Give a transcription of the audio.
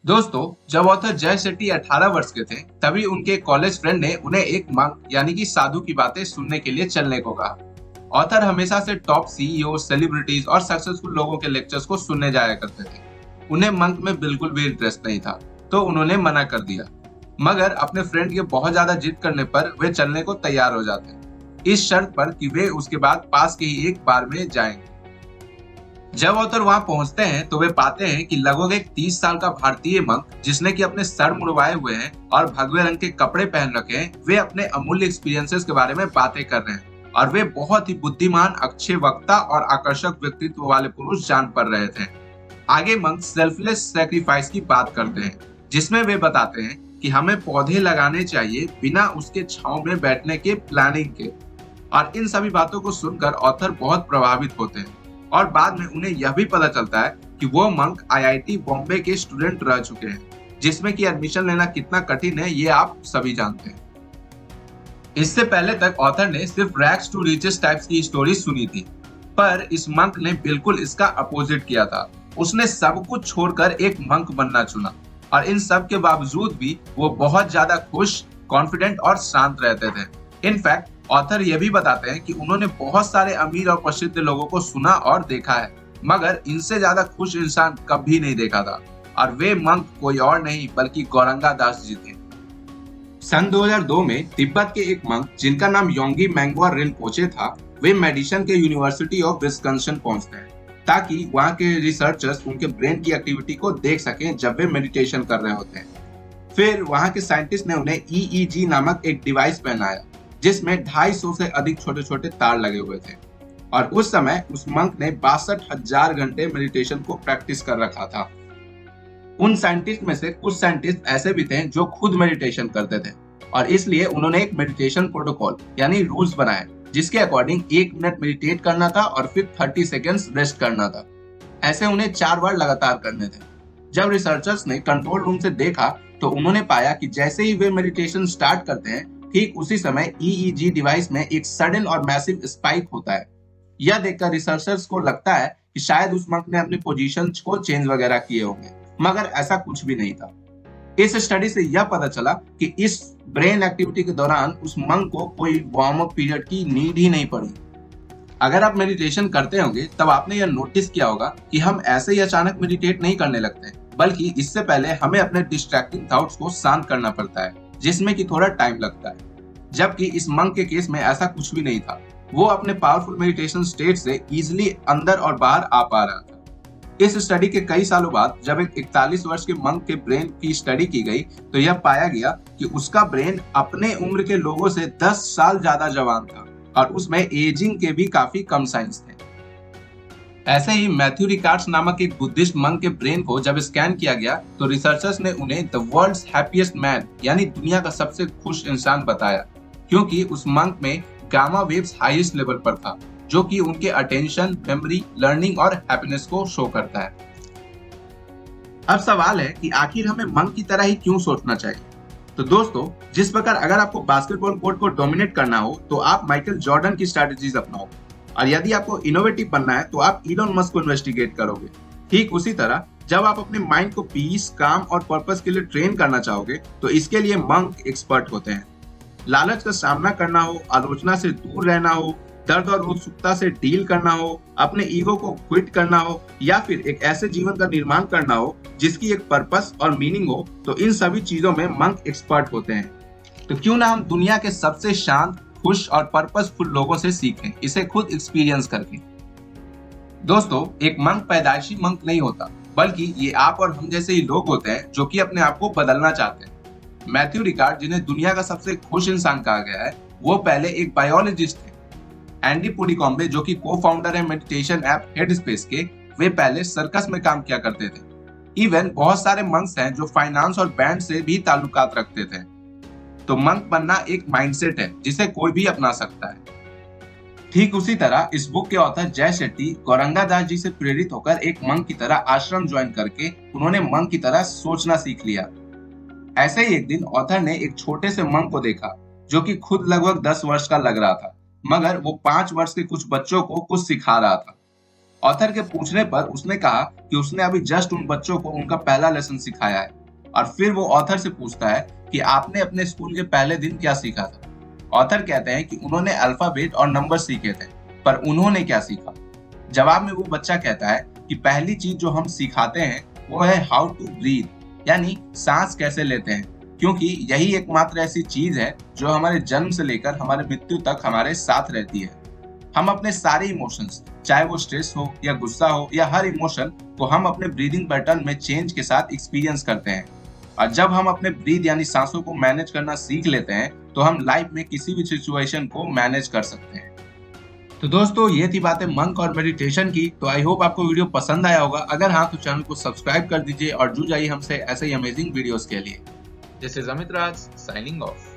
दोस्तों, जब ऑथर जय शेट्टी 18 वर्ष के थे, तभी उनके कॉलेज फ्रेंड ने उन्हें एक मंक यानी कि साधु की बातें सुनने के लिए चलने को कहा। ऑथर हमेशा से टॉप सीईओ, सेलिब्रिटीज और सक्सेसफुल लोगों के लेक्चर्स को सुनने जाया करते थे। उन्हें मंक में बिल्कुल भी इंटरेस्ट नहीं था, तो उन्होंने मना कर दिया। मगर अपने फ्रेंड के बहुत ज्यादा जिद करने पर वे चलने को तैयार हो जाते हैं, इस शर्त पर कि वे उसके बाद पास के ही एक बार में जाएंगे। जब ऑथर वहां पहुंचते हैं तो वे पाते हैं कि लगभग एक 30 साल का भारतीय मंक, जिसने कि अपने सर मुड़वाए हुए हैं और भगवे रंग के कपड़े पहन रखे हैं, वे अपने अमूल्य एक्सपीरियंसेस के बारे में बातें कर रहे हैं। और वे बहुत ही बुद्धिमान, अच्छे वक्ता और आकर्षक व्यक्तित्व वाले पुरुष जान पड़ रहे थे। आगे मंक सेल्फलेस सेक्रीफाइस की बात करते हैं, जिसमें वे बताते हैं कि हमें पौधे लगाने चाहिए बिना उसके छांव में बैठने के प्लानिंग के। और इन सभी बातों को सुनकर ऑथर बहुत प्रभावित होते हैं और बाद में उन्हें यह भी पता चलता है कि वो मंक आईआईटी बॉम्बे के स्टूडेंट रह चुके हैं, जिसमें कि एडमिशन लेना कितना कठिन है ये आप सभी जानते हैं। इससे पहले तक ऑथर ने सिर्फ रैग्स टू रिचेस टाइप्स की स्टोरी सुनी थी, पर इस मंक ने बिल्कुल इसका अपोजिट किया था। उसने सब कुछ छोड़कर एक मंक बनना चुना और इन सब के बावजूद भी वो बहुत ज्यादा खुश, कॉन्फिडेंट और शांत रहते थे। इनफैक्ट ऑथर ये भी बताते हैं कि उन्होंने बहुत सारे अमीर और प्रसिद्ध लोगों को सुना और देखा है, मगर इनसे ज्यादा खुश इंसान कभी नहीं देखा था। और वे मंक कोई और नहीं बल्कि गौरंगा दास जी थे। सन 2002 में तिब्बत के एक मंक, जिनका नाम योंगी मेंगवा रिनपोचे था, वे मेडिसन के यूनिवर्सिटी ऑफ विस्कॉन्सिन पहुंचते हैं ताकि वहां के रिसर्चर्स उनके ब्रेन की एक्टिविटी को देख सकें जब वे मेडिटेशन कर रहे होते हैं। फिर वहां के साइंटिस्ट ने उन्हें ईईजी नामक एक डिवाइस पहनाया, जिसमें 250 से अधिक छोटे छोटे तार लगे हुए थे। और उस समय उस मंक ने 62,000 घंटे मेडिटेशन को प्रैक्टिस कर रखा था। उन साइंटिस्ट में से कुछ साइंटिस्ट ऐसे भी थे जो खुद मेडिटेशन करते थे, और इसलिए उन्होंने एक मेडिटेशन प्रोटोकॉल यानी रूल्स बनाए, जिसके अकॉर्डिंग 1 मिनट मेडिटेट करना था और फिर 30 सेकेंड्स रेस्ट करना था। ऐसे उन्हें 4 बार लगातार करने थे। जब रिसर्चर्स ने कंट्रोल रूम से देखा तो उन्होंने पाया कि जैसे ही वे मेडिटेशन स्टार्ट करते हैं, ठीक उसी समय ईईजी डिवाइस में एक सडन और मैसिव स्पाइक होता है। यह देखकर रिसर्चर्स को लगता है कि शायद उस मंक ने अपने पोजीशंस को चेंज वगैरह किए होंगे, मगर ऐसा कुछ भी नहीं था। इस स्टडी से यह पता चला कि इस ब्रेन एक्टिविटी के दौरान उस मंक को कोई वार्म अप पीरियड की नीड ही नहीं पड़ी। अगर आप मेडिटेशन करते होंगे तब आपने यह नोटिस किया होगा कि हम ऐसे ही अचानक मेडिटेट नहीं करने लगते, बल्कि इससे पहले हमें अपने डिस्ट्रैक्टिंग थॉट्स को शांत करना पड़ता है, जिसमें कि थोड़ा टाइम लगता है। जबकि इस मंक के केस में ऐसा कुछ भी नहीं था। वो अपने पावरफुल मेडिटेशन स्टेट से इजीली अंदर और बाहर आ पा रहा था। इस स्टडी के कई सालों बाद जब एक 41 वर्ष के मंक के ब्रेन की स्टडी की गई तो यह पाया गया कि उसका ब्रेन अपने उम्र के लोगों से 10 साल ज्यादा जवान था और उसमें एजिंग के भी काफी कम साइंस थे। ऐसे ही मैथ्यू रिकार्ड्स नामक एक बुद्धिस्ट मंक के ब्रेन को जब स्कैन किया गया तो रिसर्चर्स ने उन्हें द वर्ल्ड्स हैप्पीएस्ट मैन यानी दुनिया का सबसे खुश इंसान बताया, क्योंकि उस मंक में गामा वेव्स हाईएस्ट लेवल पर था, जो कि उनके अटेंशन, मेमोरी, लर्निंग और हैप्पीनेस को शो करता है। अब सवाल है कि आखिर हमें मंक की तरह ही क्यों सोचना चाहिए। तो दोस्तों, जिस प्रकार अगर आपको बास्केटबॉल कोर्ट को डोमिनेट करना हो तो आप माइकल जॉर्डन की स्ट्रैटेजीज अपनाओ, और यदि आपको इनोवेटिव बनना है तो आप इलोन मस्क को इन्वेस्टिगेट करोगे। ठीक उसी तरह जब आप अपने माइंड को पीस, काम और पर्पस के लिए ट्रेन करना चाहोगे तो इसके लिए मंक एक्सपर्ट होते हैं। लालच का सामना करना हो, आलोचना से दूर रहना हो, दर्द और उत्सुकता से डील करना हो, अपने ईगो को क्विट करना हो, या फिर एक ऐसे जीवन का निर्माण करना हो जिसकी एक पर्पस और मीनिंग हो, तो इन सभी चीजों में मंक एक्सपर्ट होते हैं। तो क्यों ना हम दुनिया के सबसे शांत, खुश और पर्पसफुल लोगों से सीखें, इसे खुद एक्सपीरियंस करके। दोस्तों, एक मंक पैदाइशी मंक नहीं होता, बल्कि ये आप और हम जैसे ही लोग होते हैं जो कि अपने आप को बदलना चाहते हैं। मैथ्यू रिकार्ड, जिन्हें दुनिया का सबसे खुश इंसान कहा गया है, वो पहले एक बायोलॉजिस्ट थे। एंडी पुडिकॉम्बे, जो कि को फाउंडर है मेडिटेशन ऐप हेडस्पेस के, वे पहले सर्कस में काम किया करते थे। इवन बहुत सारे मंक्स हैं जो फाइनेंस और बैंड से भी ताल्लुकात रखते थे। तो मंक बनना एक माइंडसेट है जिसे कोई भी अपना सकता है। ठीक उसी तरह इस बुक के ऑथर जय शेट्टी गौरंगा दास जी से प्रेरित होकर एक मंक की तरह आश्रम ज्वाइन करके उन्होंने मंक की तरह सोचना सीख लिया। ऐसे ही एक दिन ऑथर ने एक छोटे से मंक को देखा जो कि खुद लगभग 10 वर्ष का लग रहा था, मगर वो 5 वर्ष के कुछ बच्चों को कुछ सिखा रहा था। ऑथर के पूछने पर उसने कहा कि उसने अभी जस्ट उन बच्चों को उनका पहला लेसन सिखाया है। और फिर वो ऑथर से पूछता है कि आपने अपने स्कूल के पहले दिन क्या सीखा था। ऑथर कहते हैं कि उन्होंने अल्फाबेट और नंबर सीखे थे, पर उन्होंने क्या सीखा। जवाब में वो बच्चा कहता है कि पहली चीज जो हम सिखाते हैं वो है हाउ टू ब्रीथ, यानी सांस कैसे लेते हैं, क्योंकि यही एकमात्र ऐसी चीज है जो हमारे जन्म से लेकर हमारे मृत्यु तक हमारे साथ रहती है। हम अपने सारे इमोशंस, चाहे वो स्ट्रेस हो या गुस्सा हो या हर इमोशन को हम अपने ब्रीदिंग पैटर्न में चेंज के साथ एक्सपीरियंस करते हैं। और जब हम अपने ब्रीथ यानी सांसों को मैनेज करना सीख लेते हैं तो हम लाइफ में किसी भी सिचुएशन को मैनेज कर सकते हैं। तो दोस्तों, ये थी बातें मंक और मेडिटेशन की। तो आई होप आपको वीडियो पसंद आया होगा। अगर हाँ तो चैनल को सब्सक्राइब कर दीजिए और जुड़ जाइए हमसे ऐसे ही अमेजिंग वीडियोस के लिए। This is Amit Raj signing off.